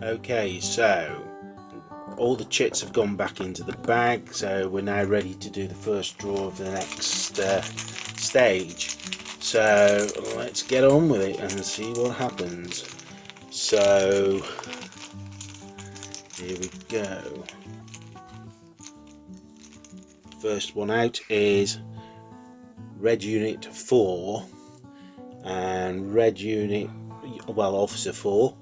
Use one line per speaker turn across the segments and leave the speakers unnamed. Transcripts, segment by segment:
Okay, so all the chits have gone back into the bag, so we're now ready to do the first draw of the next stage. So let's get on with it and see what happens. So here we go. First one out is Red Unit 4, and Red Unit, well, Officer 4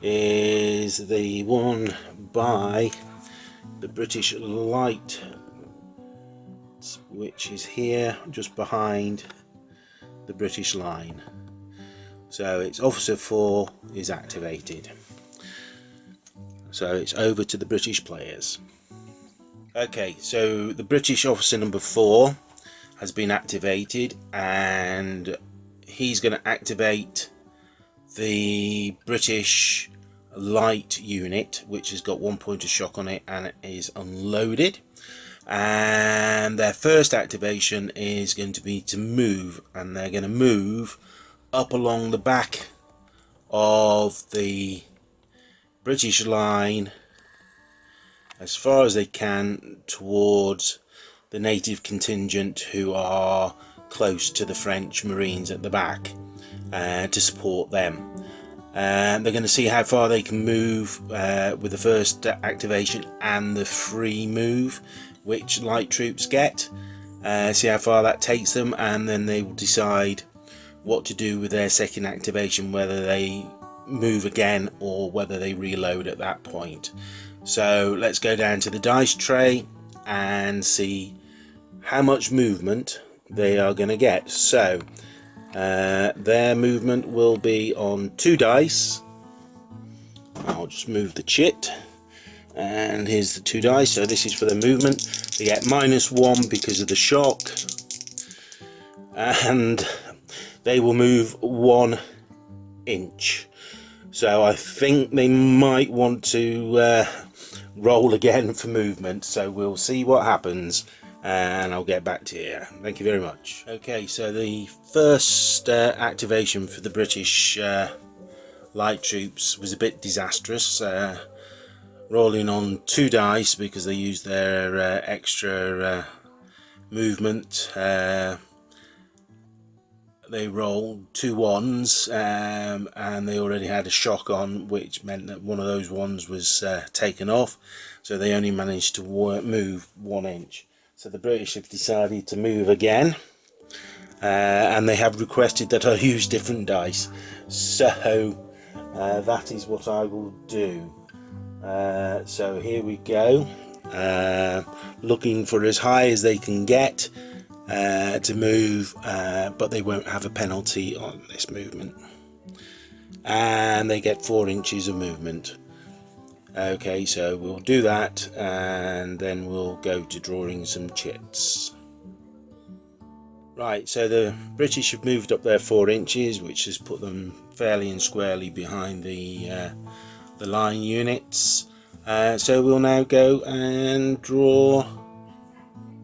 is the one by the British Light, which is here just behind the British line. So it's Officer 4 is activated. So it's over to the British players. Okay, so the British Officer number 4 has been activated, and he's going to activate the British Light unit, which has got 1 point of shock on it and it is unloaded. And their first activation is going to be to move, and they're going to move up along the back of the British line as far as they can towards the native contingent who are close to the French Marines at the back, to support them. They're going to see how far they can move with the first activation and the free move which light troops get, see how far that takes them, and then they will decide what to do with their second activation, whether they move again or whether they reload at that point. So let's go down to the dice tray and see how much movement they are going to get. So their movement will be on 2 dice. I'll just move the chit, and here's the 2 dice. So this is for the movement. They get -1 because of the shock, and they will move 1 inch. So I think they might want to roll again for movement, so we'll see what happens, and I'll get back to you. Thank you very much. Okay, so the first activation for the British light troops was a bit disastrous, rolling on 2 dice because they used their extra movement. They rolled 2 1s, and they already had a shock on, which meant that one of those ones was taken off, so they only managed to move 1 inch. So the British have decided to move again, and they have requested that I use different dice, so that is what I will do. So here we go, looking for as high as they can get to move, but they won't have a penalty on this movement, and they get 4 inches of movement. Okay, so we'll do that, and then we'll go to drawing some chits. Right, so the British have moved up their 4 inches, which has put them fairly and squarely behind the line units. So we'll now go and draw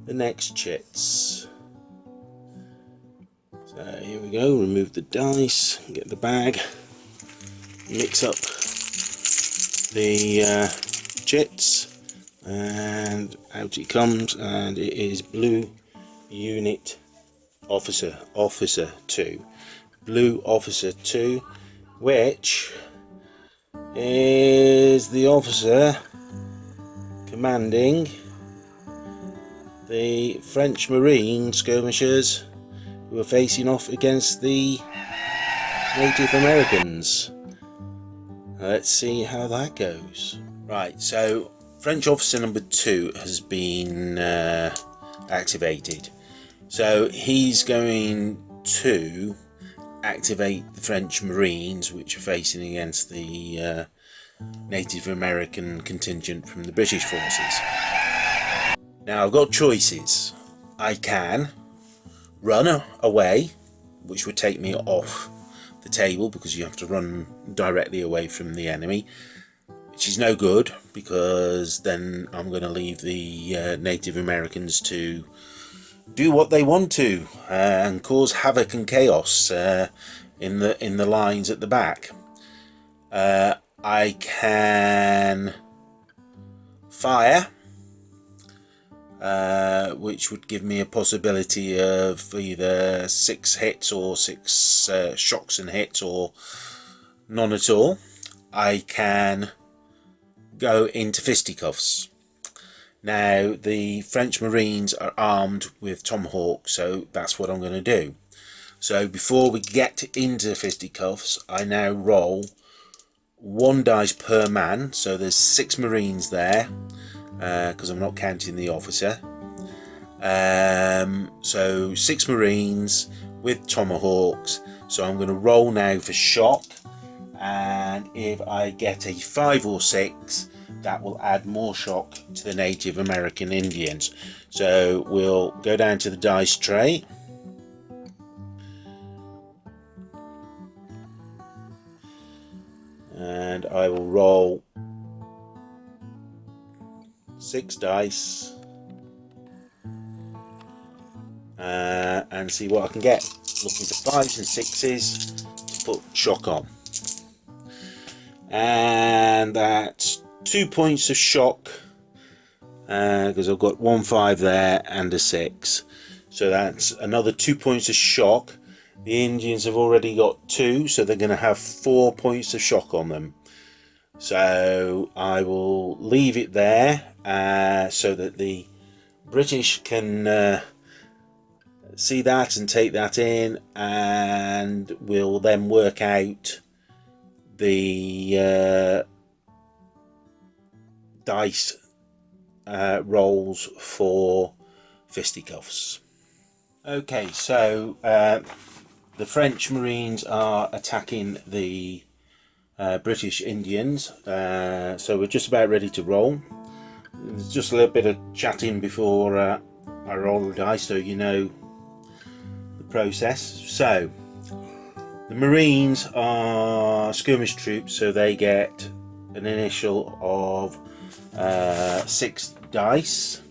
the next chits. So here we go, remove the dice, get the bag, mix up the chits, and out it comes, and it is Blue Unit Officer 2. Blue Officer 2, which is the officer commanding the French Marine skirmishers who are facing off against the Native Americans. Let's see how that goes. Right, so French officer number 2 has been activated. So he's going to activate the French Marines, which are facing against the Native American contingent from the British forces. Now I've got choices. I can run away, which would take me off the table because you have to run directly away from the enemy, which is no good because then I'm going to leave the Native Americans to do what they want to and cause havoc and chaos in the lines at the back. I can fire, which would give me a possibility of either 6 hits or 6 shocks and hits, or none at all. I can go into fisticuffs. Now the French Marines are armed with tomahawks, so that's what I'm going to do. So before we get into fisticuffs, I now roll 1 dice per man, so there's 6 Marines there, because I'm not counting the officer. So 6 Marines with tomahawks. So I'm going to roll now for shock, and if I get a 5 or 6, that will add more shock to the Native American Indians. So we'll go down to the dice tray. And I will roll 6 dice and see what I can get. Looking for 5s and 6s to put shock on. And that's 2 points of shock, because I've got 1 5 there and a 6. So that's another 2 points of shock. The Indians have already got 2, so they're going to have 4 points of shock on them. So I will leave it there so that the British can see that and take that in, and we'll then work out the dice rolls for fisticuffs. Okay, so the French Marines are attacking the British Indians, so we're just about ready to roll. There's just a little bit of chatting before I roll the dice, so you know the process. So the Marines are skirmish troops, so they get an initial of 6 dice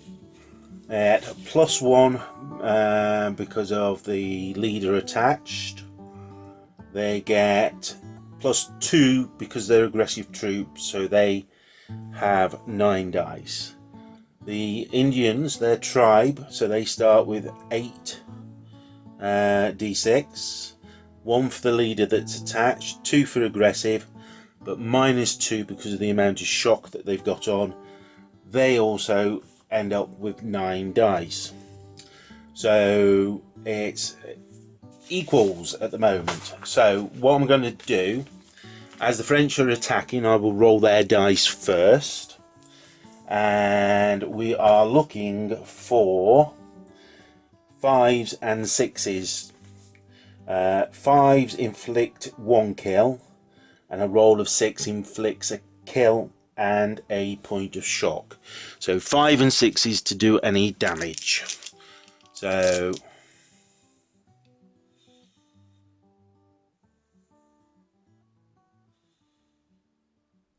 at +1 because of the leader attached. They get +2 because they're aggressive troops, so they have 9 dice. The Indians, their tribe, so they start with 8 d6, 1 for the leader that's attached, 2 for aggressive, but -2 because of the amount of shock that they've got on. They also end up with 9 dice. So it's equals at the moment. So what I'm going to do, as the French are attacking, I will roll their dice first, and we are looking for 5s and 6s. 5s inflict 1 kill, and a roll of 6 inflicts a kill and a point of shock. So 5 and 6s to do any damage. So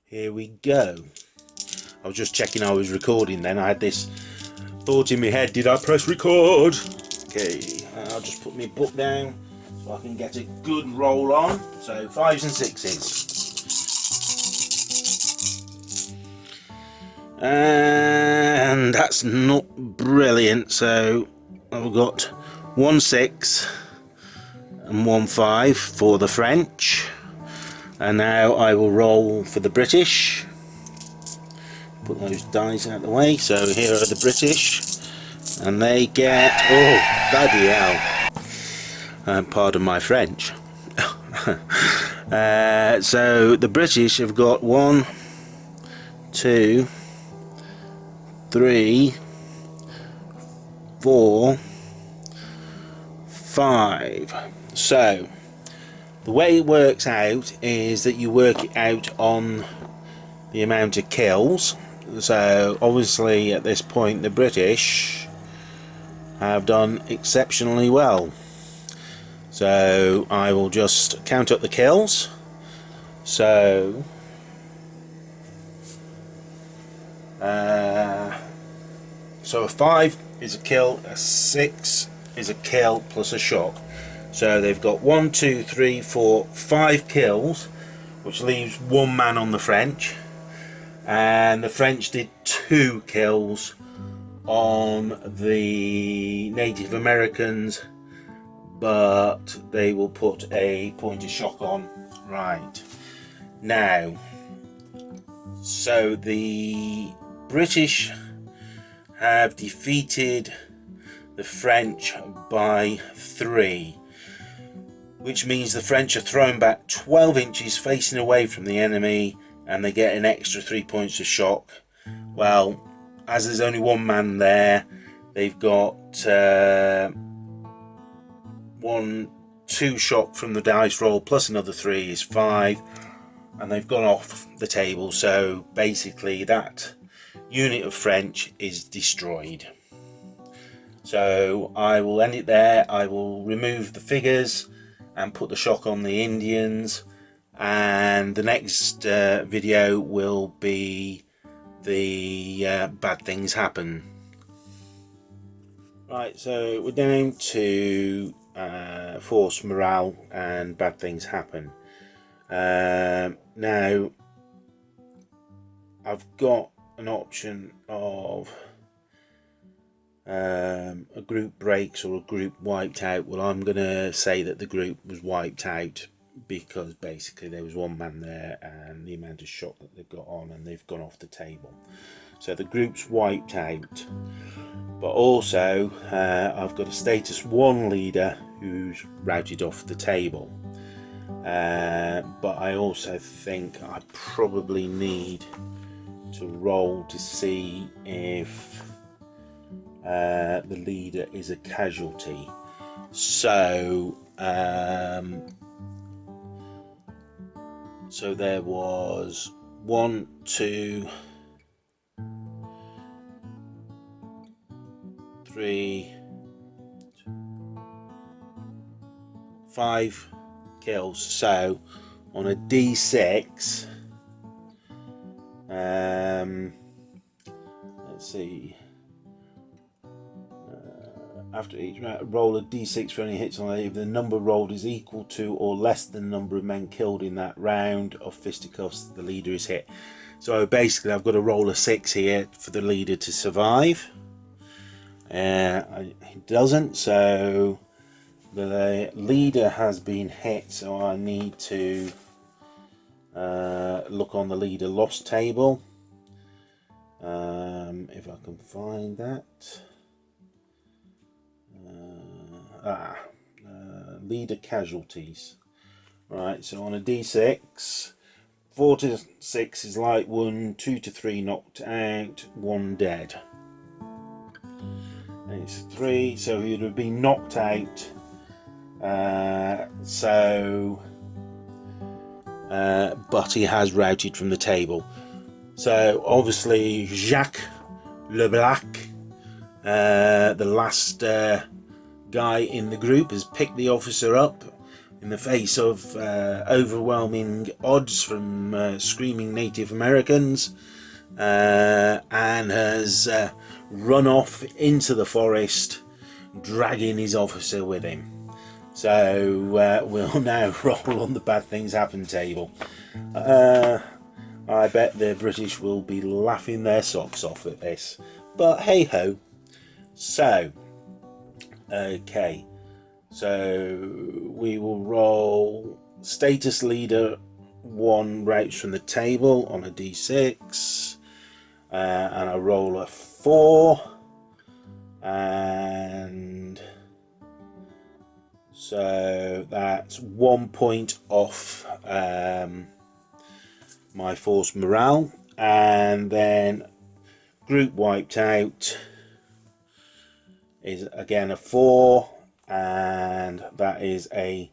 here we go. I was just checking I was recording then. I had this thought in my head, did I press record? Okay, I'll just put my book down so I can get a good roll on. So 5s and 6s. And that's not brilliant, so I've got 1 6 and 1 5 for the French. And now I will roll for the British. Put those dice out of the way. So here are the British, and they get, oh bloody hell, pardon my French. So the British have got 1 2 3 4 5. So the way it works out is that you work it out on the amount of kills. So obviously at this point the British have done exceptionally well. So I will just count up the kills. So a 5 is a kill, a 6 is a kill plus a shock. So they've got 1 2 3 4 5 kills, which leaves 1 man on the French, and the French did 2 kills on the Native Americans, but they will put a point of shock on right now. So the British have defeated the French by 3, which means the French are thrown back 12 inches facing away from the enemy, and they get an extra 3 points of shock. Well, as there's only 1 man there, they've got 2 shock from the dice roll plus another 3 is 5, and they've gone off the table. So basically that unit of French is destroyed. So I will end it there. I will remove the figures and put the shock on the Indians, and the next video will be the bad things happen. Right, so we're down to force morale and bad things happen. Now I've got an option of a group breaks or a group wiped out. Well, I'm going to say that the group was wiped out because basically there was 1 man there and the amount of shot that they've got on, and they've gone off the table. So the group's wiped out. But also I've got a status 1 leader who's routed off the table. But I also think I probably need to roll to see if the leader is a casualty. So so there was 1, 2, 3, 5 kills. So on a d6, let's see, after each round, roll a d6 for any hits on it if the number rolled is equal to or less than the number of men killed in that round of fisticuffs, the leader is hit. So basically I've got to roll a 6 here for the leader to survive. He doesn't, so the leader has been hit, so I need to look on the leader loss table, if I can find that. Leader casualties. Right, so on a d6, 4 to 6 is light wound, 2 to 3 knocked out, 1 dead. And it's 3, so he would have been knocked out. But he has routed from the table. So obviously Jacques Leblac, the last guy in the group, has picked the officer up in the face of overwhelming odds from screaming Native Americans, and has run off into the forest, dragging his officer with him. So we'll now roll on the bad things happen table. I bet the British will be laughing their socks off at this, but hey ho. So okay, so we will roll status leader 1 routes from the table on a d6, and I roll a 4, and so that's 1 point off my force morale. And then group wiped out is again a 4, and that is a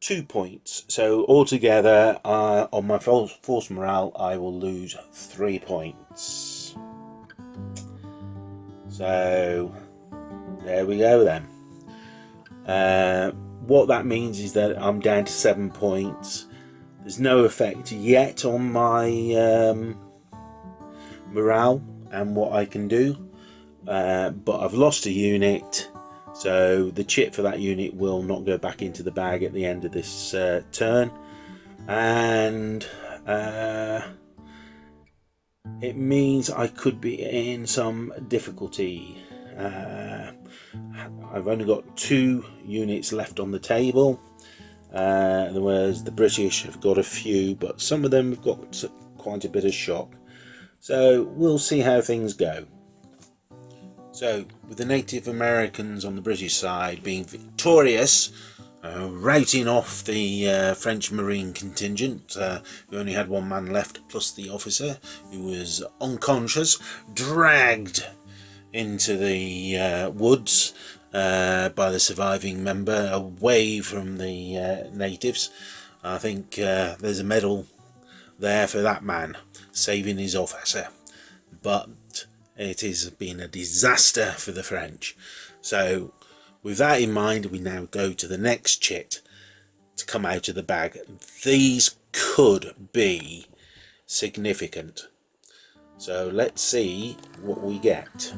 2 points. So altogether on my force morale I will lose 3 points. So there we go then. What that means is that I'm down to 7 points. There's no effect yet on my morale and what I can do, but I've lost a unit, So the chit for that unit will not go back into the bag at the end of this turn, and it means I could be in some difficulty. I've only got 2 units left on the table, whereas the British have got a few, but some of them have got quite a bit of shock. So we'll see how things go. So with the Native Americans on the British side being victorious, routing off the French Marine contingent, who only had 1 man left plus the officer, who was unconscious, dragged into the woods by the surviving member, away from the natives. I think there's a medal there for that man, saving his officer. But it has been a disaster for the French. So with that in mind, we now go to the next chit to come out of the bag. These could be significant. So let's see what we get.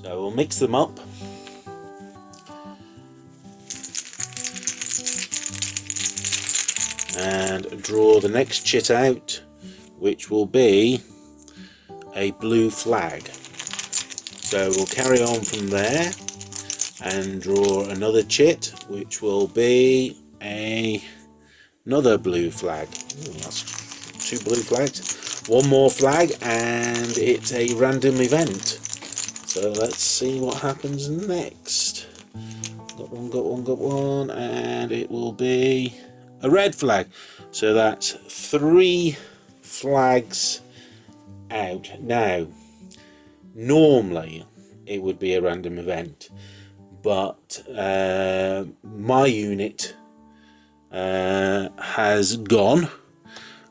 So we'll mix them up. And draw the next chit out, which will be a blue flag. So we'll carry on from there and draw another chit, which will be another blue flag. Ooh, that's 2 blue flags. 1 more flag, and it's a random event. So let's see what happens next. Got one, and it will be a red flag. So that's 3 flags out. Now, normally it would be a random event, but my unit has gone,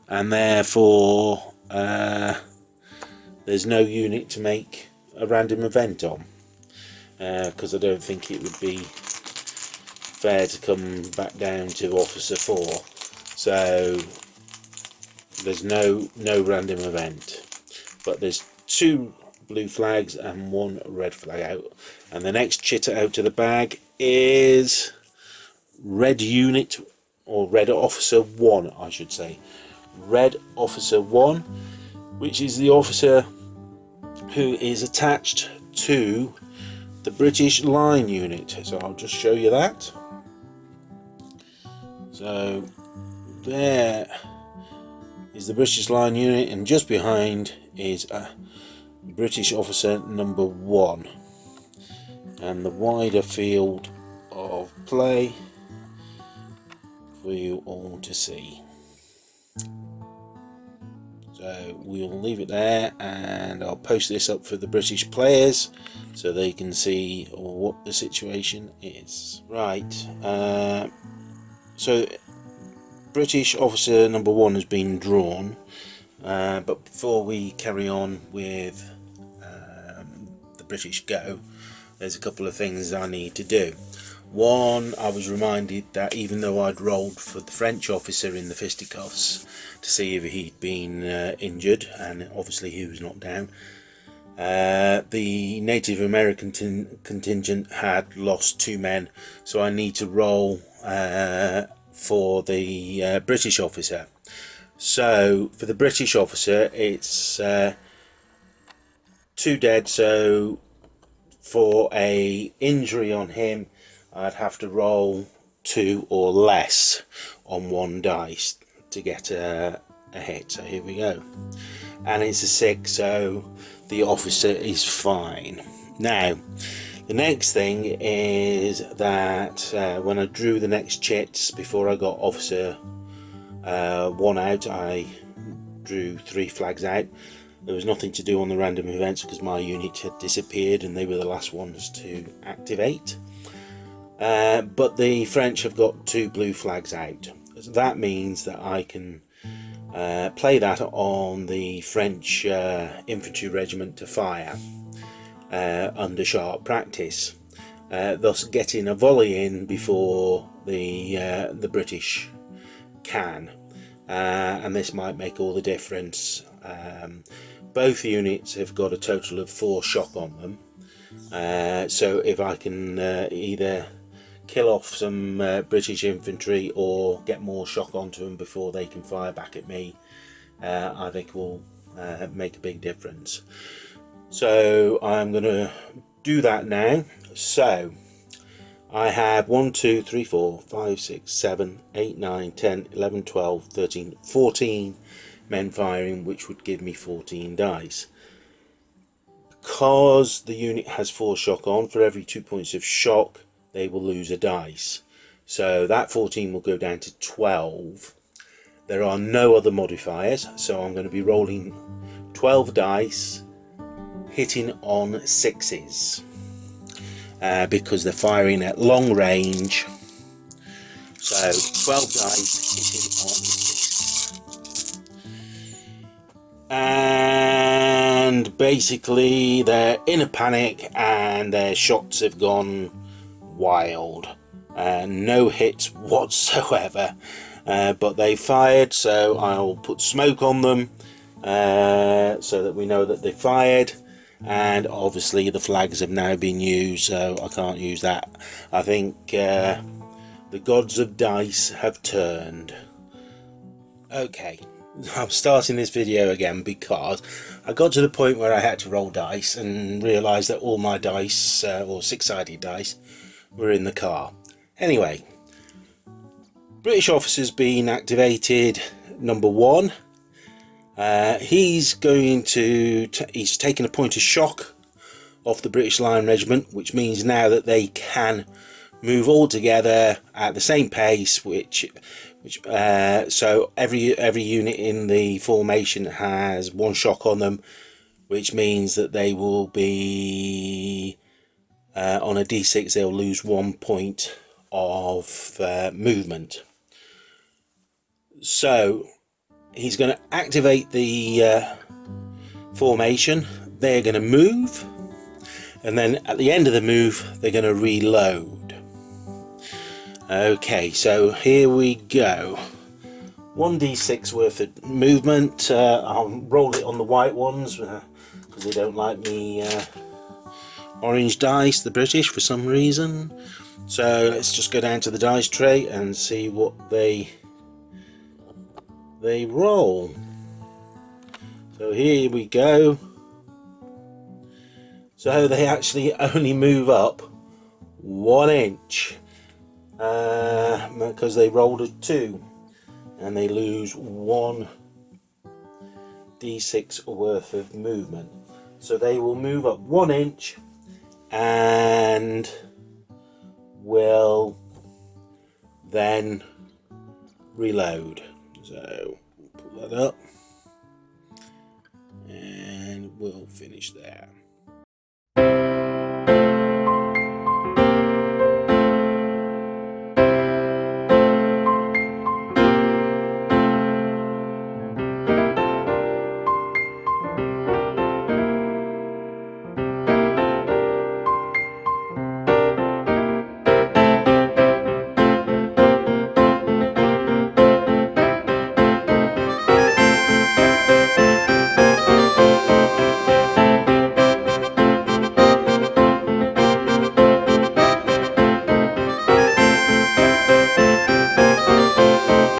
and therefore there's no unit to make a random event on, because I don't think it would be fair to come back down to officer 4. So there's no random event, but there's 2 blue flags and 1 red flag out. And the next chit out of the bag is red unit, or red officer 1 I should say. Red officer 1, which is the officer who is attached to the British line unit. So I'll just show you that. So there is the British line unit, and just behind is a British officer number 1, and the wider field of play for you all to see. So we'll leave it there, and I'll post this up for the British players so they can see what the situation is. Right, so British officer number 1 has been drawn, but before we carry on with the British go, there's a couple of things I need to do. One, I was reminded that even though I'd rolled for the French officer in the fisticuffs to see if he'd been injured, and obviously he was not down, the Native American contingent had lost 2 men, so I need to roll for the British officer. So for the British officer, it's 2 dead, so for a injury on him I'd have to roll 2 or less on 1 dice to get a hit. So here we go, and it's a 6, so the officer is fine. Now the next thing is that when I drew the next chits before I got officer 1 out, I drew 3 flags out. There was nothing to do on the random events because my unit had disappeared and they were the last ones to activate. But the French have got 2 blue flags out. So that means that I can play that on the French infantry regiment to fire under sharp practice, thus getting a volley in before the British can, and this might make all the difference. both units have got a total of 4 shock on them. So if I can either kill off some British infantry or get more shock onto them before they can fire back at me, I think will make a big difference. So I'm going to do that now. So I have 1, 2, 3, 4, 5, 6, 7, 8, 9, 10, 11, 12, 13, 14 men firing, which would give me 14 dice. Because the unit has 4 shock on, for every 2 points of shock they will lose a dice. So that 14 will go down to 12. There are no other modifiers, so I'm going to be rolling 12 dice, hitting on 6s, because they're firing at long range. So 12 dice hitting on 6s. And basically they're in a panic and their shots have gone wild. No hits whatsoever. But they fired, so I'll put smoke on them so that we know that they fired. And obviously the flags have now been used, so I can't use that. I think the gods of dice have turned. Okay, I'm starting this video again because I got to the point where I had to roll dice and realised that all my dice, or 6-sided dice, were in the car. Anyway, British officer's been activated. Number 1. He's going to he's taken a point of shock off the British Line Regiment, which means now that they can move all together at the same pace, so every unit in the formation has 1 shock on them, which means that they will be on a d6 they'll lose 1 point of movement. So he's going to activate the formation. They're going to move, and then at the end of the move they're going to reload. Okay, so here we go. 1d6 worth of movement. I'll roll it on the white ones because they don't like me orange dice, the British, for some reason. So let's just go down to the dice tray and see what they roll. So here we go. So they actually only move up 1 inch because they rolled a 2, and they lose 1 d6 worth of movement. So they will move up 1 inch and will then reload. So pull that up and we'll finish there.